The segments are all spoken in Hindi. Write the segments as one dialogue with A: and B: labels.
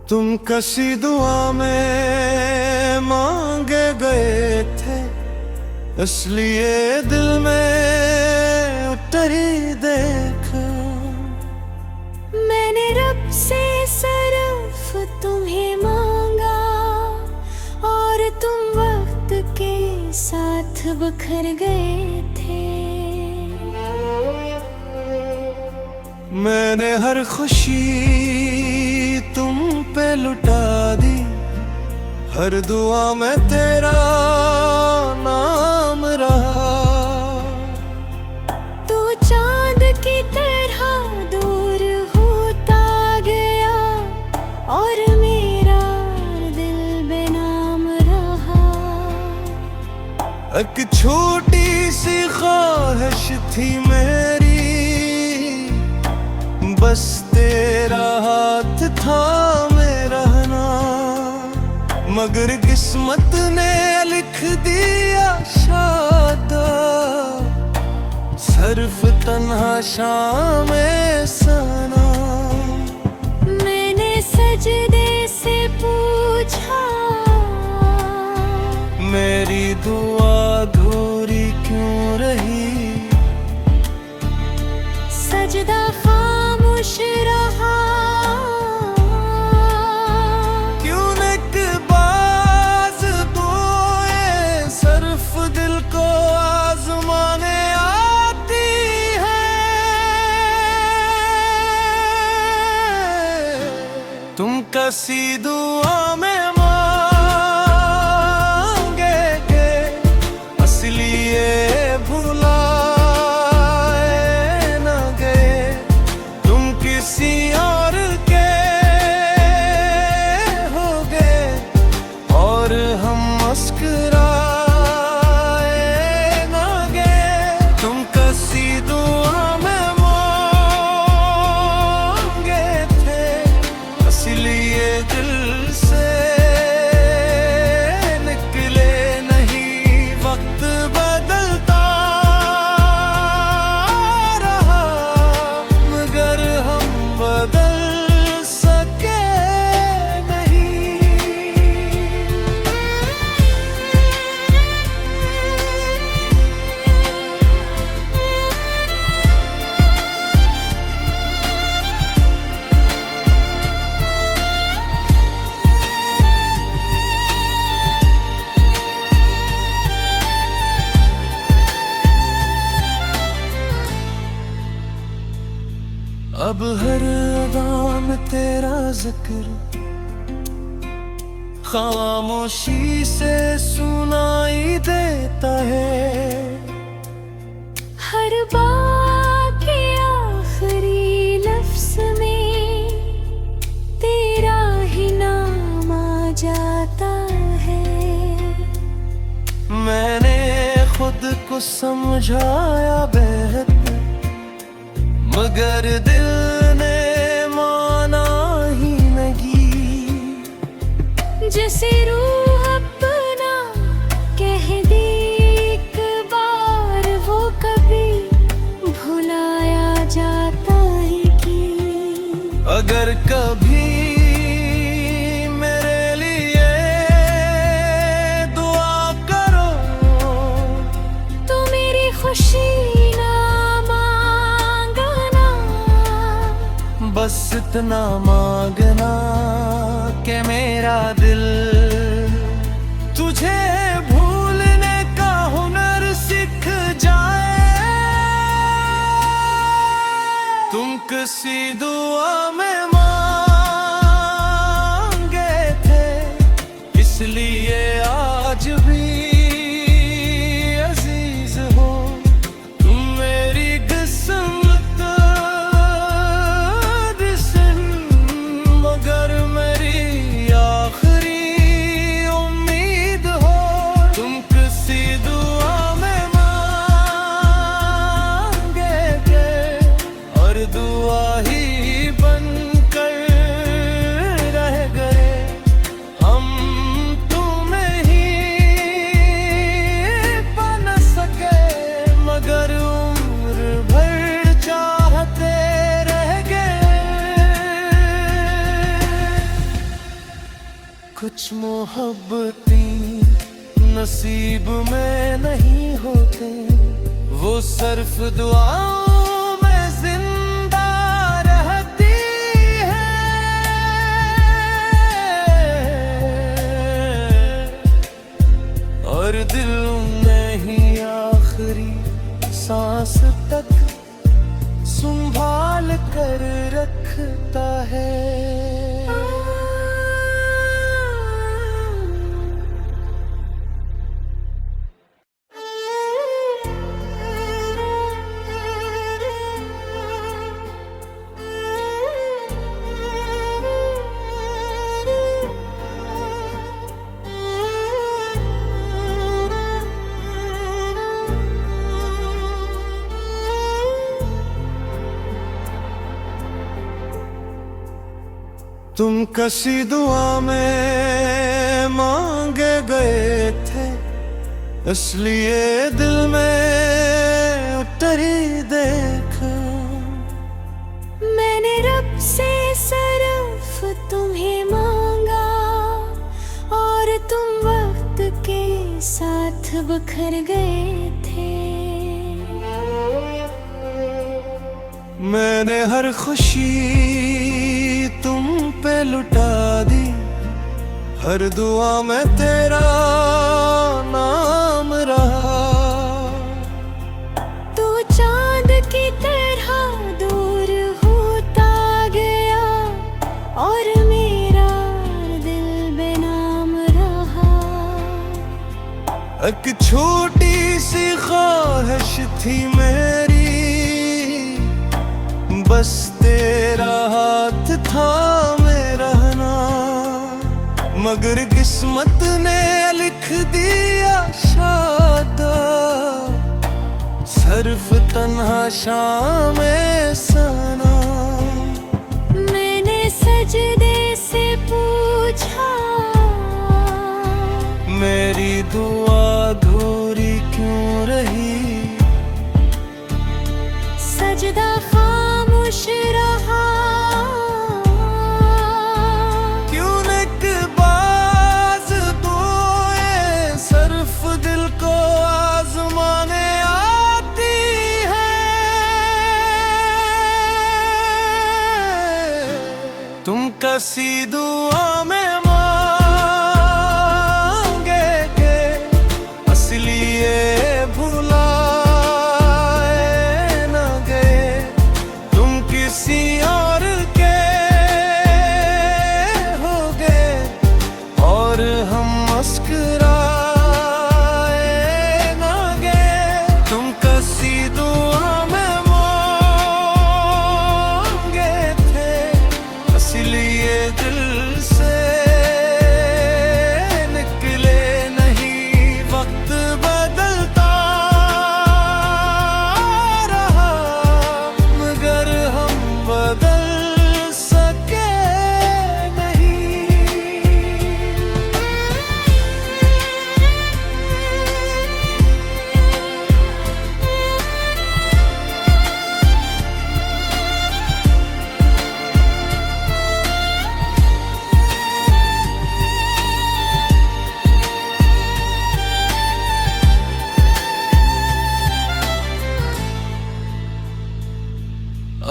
A: तुम कसी दुआ में मांगे गए थे, इसलिए दिल में उतरी देख।
B: मैंने रब से सिर्फ तुम्हें मांगा और तुम वक्त के साथ बिखर गए थे।
A: मैंने हर खुशी तुम पे लुटा दी, हर दुआ में तेरा नाम रहा।
B: तू चांद की तरह दूर होता गया और मेरा दिल बेनाम रहा।
A: एक छोटी सी ख्वाहिश थी मेरी, बस तेरा हाथ थामे रहना, मगर किस्मत ने लिख दिया शादा, सिर्फ तन्हा शाम सना।
B: मैंने सजदे से पूछा,
A: मेरी दुआ अधूरी क्यों रही?
B: सजदा खामोश रहा।
A: क्यों निकबाज दुआएं सिर्फ दिल को आजमाने आती है। तुम कसी दुआ में मांगे के असलिए भुलाए न गए। तुम किसी और के हो गए और हम मुस्कुराए न गए। तुम कसी दुआ में मांगे थे, इसलिए दिल से निकले नहीं। वक्त बदलता रहा मगर हम बदल सके नहीं। अब हर अदा में तेरा जिक्र खामोशी से सुनाई देता है।
B: हर बात के आखिरी लफ्ज में तेरा ही नाम आ जाता है।
A: मैंने खुद को समझाया बेहतर, मगर दिल ने माना ही नहीं।
B: जैसे रूह अपना कह दी एक बार, वो कभी भुलाया जाता है कि
A: अगर कभी मेरे लिए दुआ करो
B: तो मेरी खुशी ना मांगना,
A: बस इतना मांगना कि मेरा दिल तुझे भूलने का हुनर सीख जाए। तुम किसी दुआ में मांगे थे, इसलिए आज भी अजीज हो। तुम मेरी किस्मत दिसन, मगर मेरी आखिरी उम्मीद हो। तुम किसी दुआ में मांगे थे और दुआ ही बन कुछ मोहब्बतें नसीब में नहीं होते, वो सिर्फ दुआओं में जिंदा रहती है, और दिल में ही आखिरी सांस तक संभाल कर रखता है। तुम कसी दुआ में मांगे गए थे, इसलिए दिल में उतरी देखा।
B: मैंने रब से सिर्फ तुम्हें मांगा, और तुम वक्त के साथ बिखर गए थे।
A: मैंने हर खुशी तुम पे लुटा दी, हर दुआ में तेरा नाम रहा।
B: तू चांद की तरह दूर होता गया, और मेरा दिल बेनाम रहा।
A: एक छोटी सी ख्वाहिश थी मेरी, बस तेरा हाथ थामे रहना, मगर किस्मत ने लिख दिया शादा, सिर्फ तन्हा शाम सना।
B: मैंने सजदे से पूछा,
A: मेरी दुआ अधूरी क्यों रही?
B: सजदा खामोश रहा।
A: क्यों निकबाज दुआएं सिर्फ दिल को आजमाने आती है? तुम कसी दुआ में मांगे के असलिए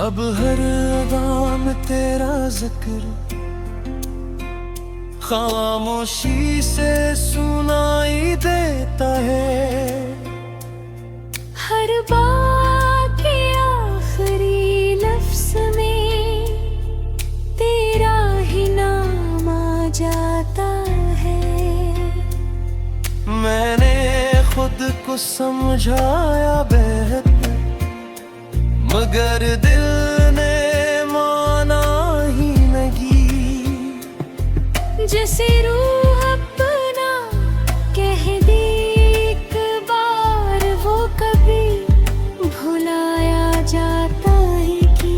A: अब हर अदा में तेरा जिक्र खामोशी से सुनाई देता है।
B: हर बात के आखिरी लफ्ज़ में तेरा ही नाम आ जाता है।
A: मैंने खुद को समझाया बेहतर, मगर दिल ने माना ही नहीं।
B: जैसे रूह अपना कह दी एक बार, वो कभी भुलाया जाता है कि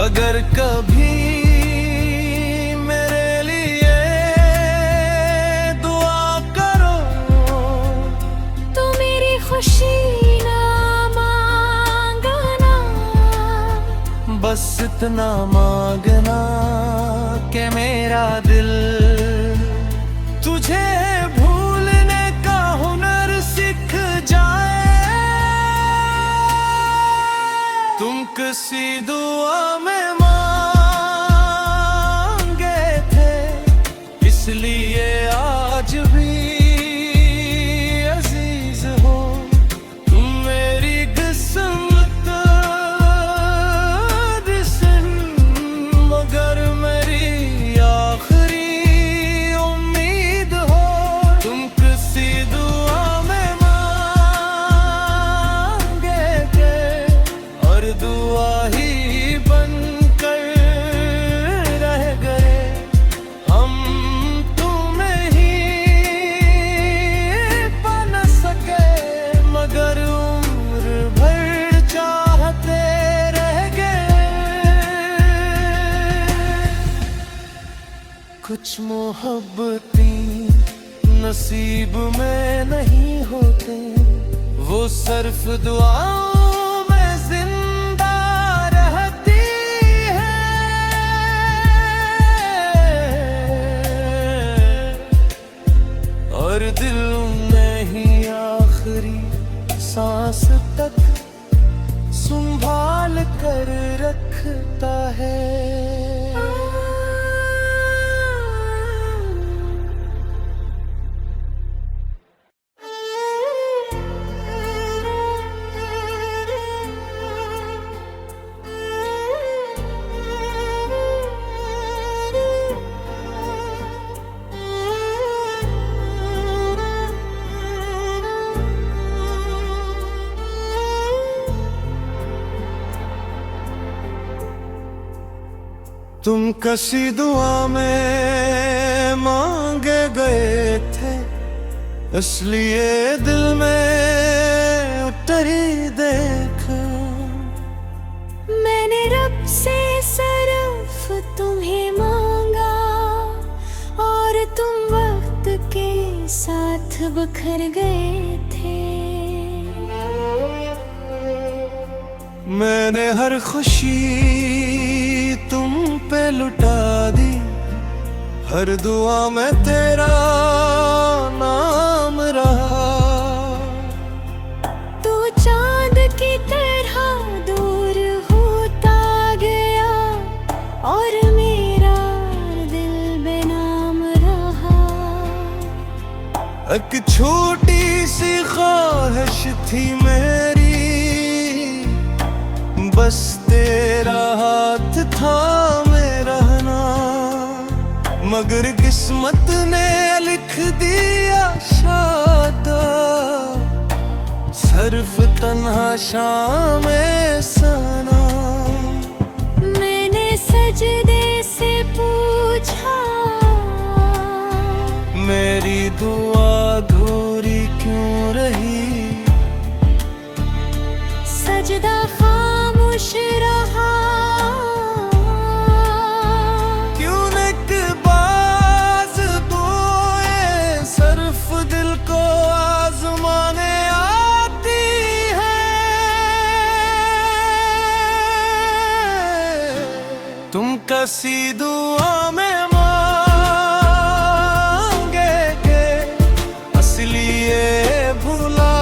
A: अगर कभी मेरे लिए दुआ करो
B: तो मेरी खुशी
A: बस इतना मांगना कि मेरा दिल तुझे भूलने का हुनर सीख जाए। तुम किसी दुआ में मांगे थे, इसलिए आज भी अजीज हो। तुम मेरी किस्मत दिसन, मगर मेरी आखिरी उम्मीद हो। तुम किसी दुआ में मांगे थे और दुआ ही बनकर रह गए। हम तुम्हें ही पा न सके, मगर उम्र भर चाहते रह गए। कुछ मोहब्बतें नसीब में नहीं होते, वो सिर्फ दुआओं में जिंदा रहती है। और दिल में ही आखिरी सांस तक संभाल कर रखता है। तुम किसी दुआ में मांगे गए थे, इसलिए दिल में उतरी देख।
B: मैंने रब से सिर्फ तुम्हें मांगा, और तुम वक्त के साथ बिखर गए थे।
A: मैंने हर खुशी तुम पे लुटा दी, हर दुआ में तेरा नाम रहा।
B: तू चांद की तरह दूर होता गया, और मेरा दिल बेनाम रहा।
A: एक छोटी सी ख्वाहिश थी मेरी, बस तेरा हाथ थामे रहना। मगर किस्मत ने लिख दिया शादा, सिर्फ तन्हा शाम सना।
B: मैंने सजदे से पूछा,
A: मेरी दुआ अधूरी क्यों रही।
B: सजदा खामोश रहा,
A: क्यों निकबाज बोए सिर्फ दिल को आजमाने आती है। तुम किसी दुआ में मांगे के, इसलिए भुलाए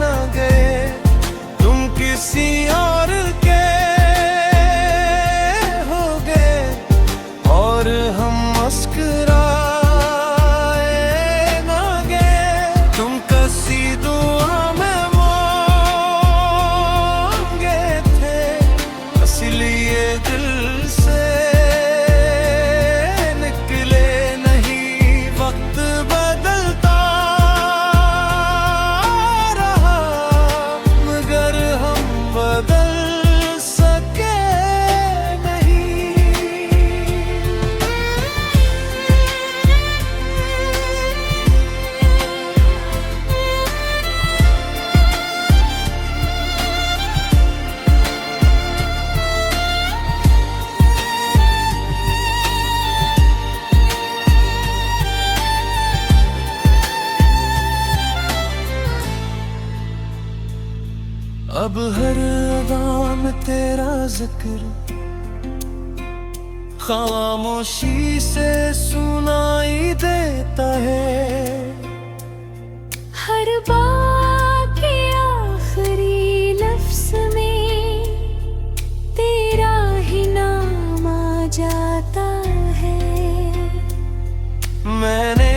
A: न गए। तुम किसी और के हो गए, और हम मुस्कुराए न गए। तुम किसी दुआ में मांगे थे, इसलिए दिल से निकले नहीं। वक्त बदलता रहा, मगर हम बदल सके नहीं। अब हर अदा में तेरा जिक्र, खामोशी से सुनाई देता है।
B: हर बात के आखिरी लफ्ज में तेरा ही नाम आ जाता है।
A: मैंने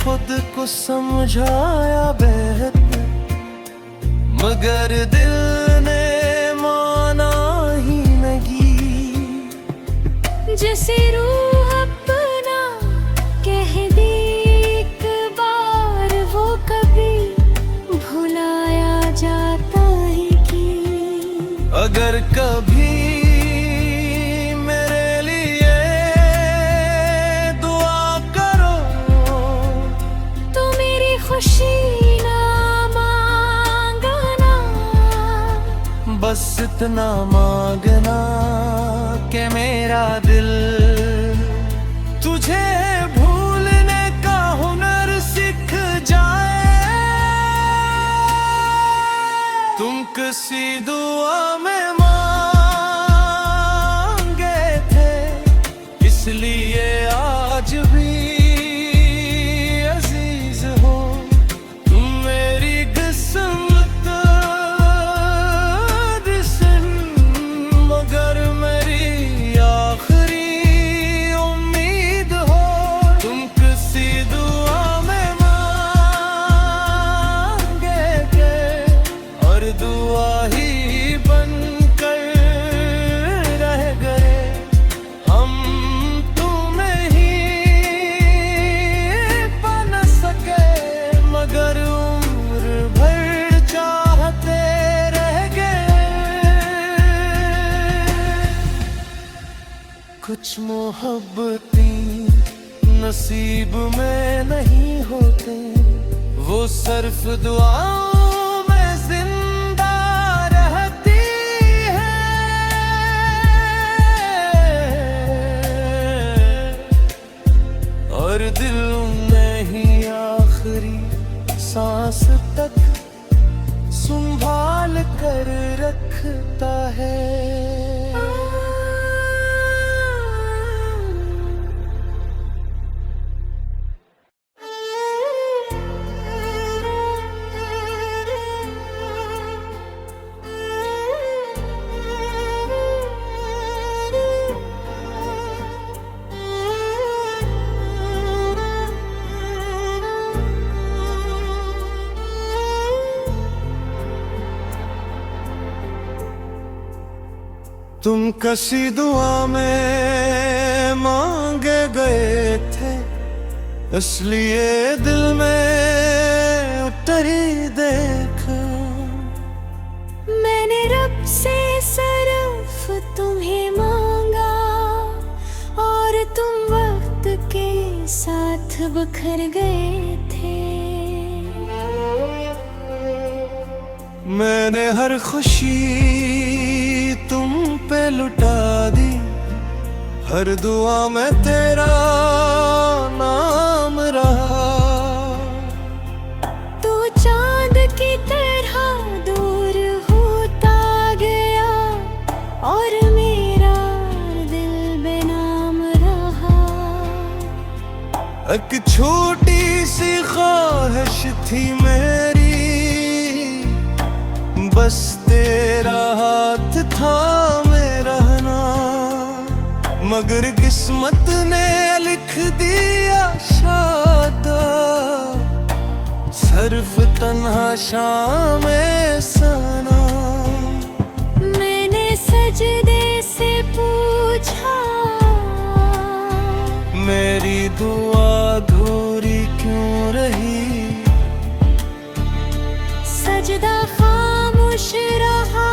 A: खुद को समझाया बेहतर, मगर दिल ने माना ही नहीं।
B: जैसे रूह अपना कह दी एक बार, वो कभी भुलाया जाता है कि
A: अगर कभी मेरे लिए दुआ करो
B: तो मेरी खुशी ना मांगना,
A: बस इतना मांगना कि मेरा दिल तुझे भूलने का हुनर सीख जाए। तुम किसी दुआ में मांगे थे, इसलिए आज भी अजीज हो। तुम मेरी किस्मत दिसन, मगर मेरी आखिरी उम्मीद हो। तुम किसी दुआ में मांगे थे और दुआ ही बनकर रह गए। हम तुम्हें ही पा न सके, मगर उम्र भर चाहते रह गए। कुछ मोहब्बतें नसीब में नहीं होते, वो सिर्फ दुआओं में जिंदा रहती है। और दिल में ही आखिरी सांस तक संभाल कर रखता है। तुम किसी दुआ में मांगे गए थे, इसलिए दिल में उतरी देख।
B: मैंने रब से सिर्फ तुम्हें मांगा, और तुम वक्त के साथ बिखर गए थे।
A: मैंने हर खुशी तुम पे लुटा दी, हर दुआ में तेरा नाम रहा।
B: तो चांद की तरह दूर होता गया, और मेरा दिल बेनाम रहा।
A: एक छोटी सी ख्वाहिश थी मेरी, बस तेरा हाथ थामे रहना, मगर किस्मत ने लिख दिया शादा, सिर्फ तन्हा शाम सना।
B: मैंने सजदे से पूछा,
A: मेरी दुआ अधूरी क्यों रही।
B: सजदा खामोश रहा,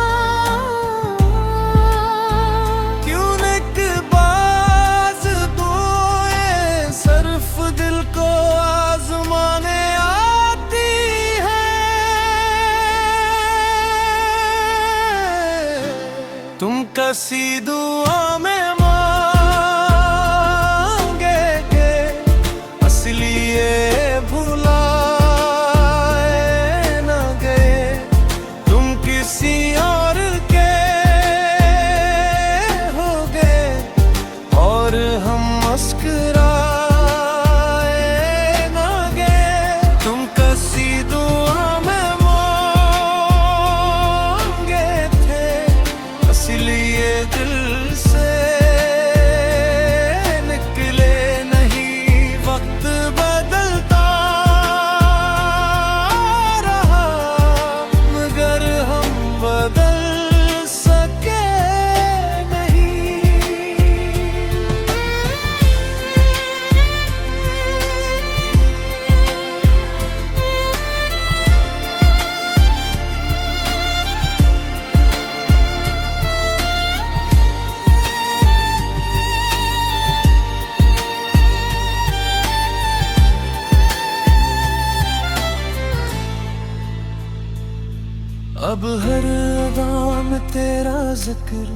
A: क्यों एक बाज दुआएं सिर्फ दिल को आजमाने आती है। तुम किसी दुआ में मांगे के, इसलिए भुलाए न गए। तुम किसी और के हो गए, और अब हर अदा में तेरा जिक्र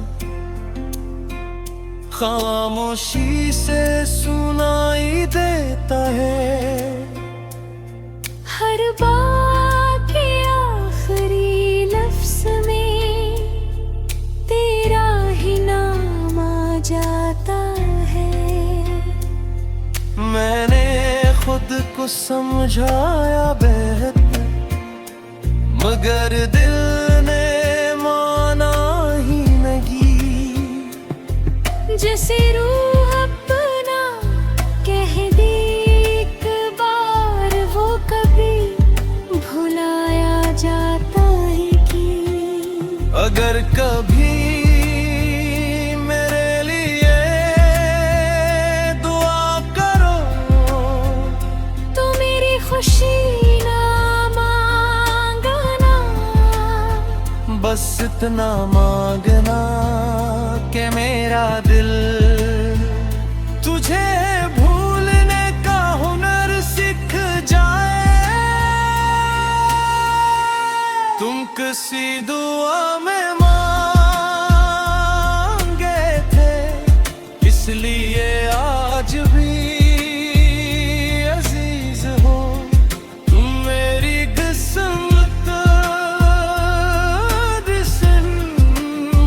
A: खामोशी से सुनाई देता है।
B: हर बात के आखिरी लफ्ज में तेरा ही नाम आ जाता है।
A: मैंने खुद को समझाया बेहतर, मगर दिल ने माना ही नहीं।
B: जैसे रूह अपना कह दे एक बार, वो कभी भुलाया जाता है कि
A: अगर कभी मेरे लिए दुआ करो
B: तो मेरी खुशी ना मांगना,
A: बस इतना मांगना कि मेरा दिल तुझे भूलने का हुनर सीख जाए। तुम किसी दुआ में मांगे थे, इसलिए आज भी अजीज हो। तुम मेरी किस्मत दिसन,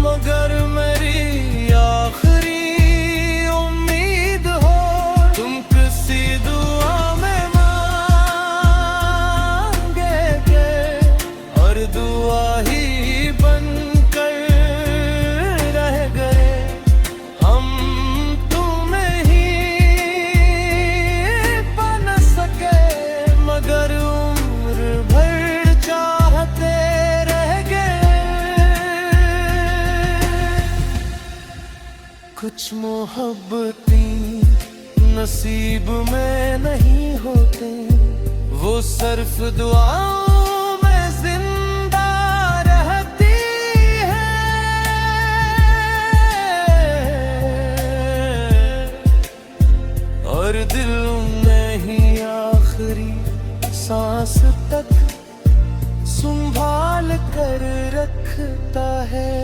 A: मगर मेरी आखिरी उम्मीद हो। तुम किसी दुआ में मांगे थे और दुआ ही बनकर रह गए। हम तुम्हें ही बन सके, मगर उम्र भर चाहते रह गए। कुछ मोहब्बतें नसीब में नहीं होते, वो सिर्फ दुआओं में जिंदा रहती है। और दिल में ही आखिरी सांस तक संभाल कर रखता है।